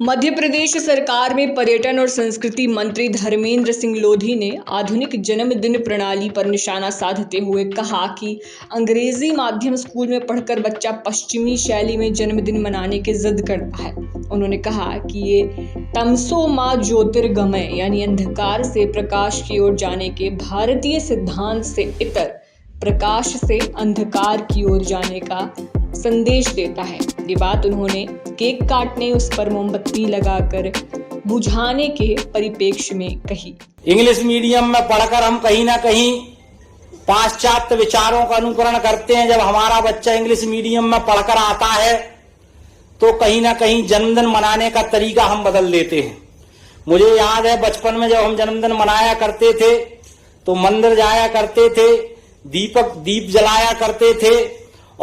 मध्य प्रदेश सरकार में पर्यटन और संस्कृति मंत्री धर्मेंद्र सिंह लोधी ने आधुनिक जन्मदिन प्रणाली पर निशाना साधते हुए कहा कि अंग्रेजी माध्यम स्कूल में पढ़कर बच्चा पश्चिमी शैली में जन्मदिन मनाने की जिद करता है। उन्होंने कहा कि ये तमसो मा ज्योतिर्गमय यानी अंधकार से प्रकाश की ओर जाने के भारतीय सिद्धांत से इतर प्रकाश से अंधकार की ओर जाने का संदेश देता है। ये बात उन्होंने केक काटने उस पर मोमबत्ती लगाकर बुझाने के परिप्रेक्ष्य में कही। इंग्लिश मीडियम में पढ़कर हम कहीं ना कहीं पाश्चात्य विचारों का अनुकरण करते हैं। जब हमारा बच्चा इंग्लिश मीडियम में पढ़कर आता है तो कहीं ना कहीं जन्मदिन मनाने का तरीका हम बदल देते हैं। मुझे याद है बचपन में जब हम जन्मदिन मनाया करते थे तो मंदिर जाया करते थे, दीप जलाया करते थे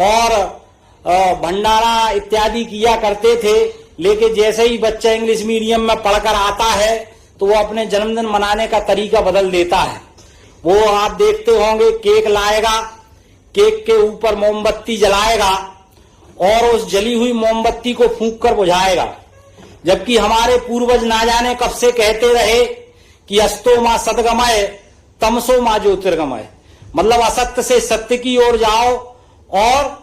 और भंडारा इत्यादि किया करते थे। लेकिन जैसे ही बच्चा इंग्लिश मीडियम में पढ़कर आता है तो वो अपने जन्मदिन मनाने का तरीका बदल देता है। वो आप देखते होंगे केक लाएगा, केक के ऊपर मोमबत्ती जलाएगा और उस जली हुई मोमबत्ती को फूंक कर बुझाएगा। जबकि हमारे पूर्वज ना जाने कब से कहते रहे कि अस्तो मां सद्गमय तमसो मां ज्योतिर्गमय, मतलब असत्य से सत्य की ओर जाओ और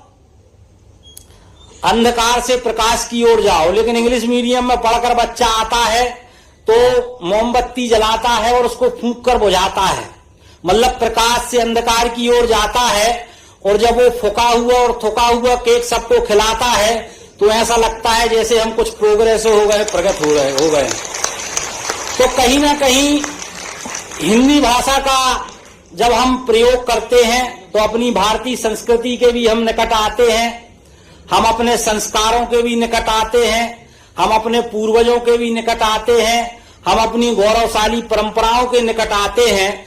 अंधकार से प्रकाश की ओर जाओ। लेकिन इंग्लिश मीडियम में पढ़कर बच्चा आता है तो मोमबत्ती जलाता है और उसको फूंक कर बुझाता है, मतलब प्रकाश से अंधकार की ओर जाता है। और जब वो फूका हुआ और थुका हुआ केक सबको खिलाता है तो ऐसा लगता है जैसे हम कुछ प्रोग्रेस हो गए, प्रगत हो गए। तो कहीं ना कहीं हिंदी भाषा का जब हम प्रयोग करते हैं तो अपनी भारतीय संस्कृति के भी हम निकट आते हैं, हम अपने संस्कारों के भी निकट आते हैं, हम अपने पूर्वजों के भी निकट आते हैं, हम अपनी गौरवशाली परंपराओं के निकट आते हैं।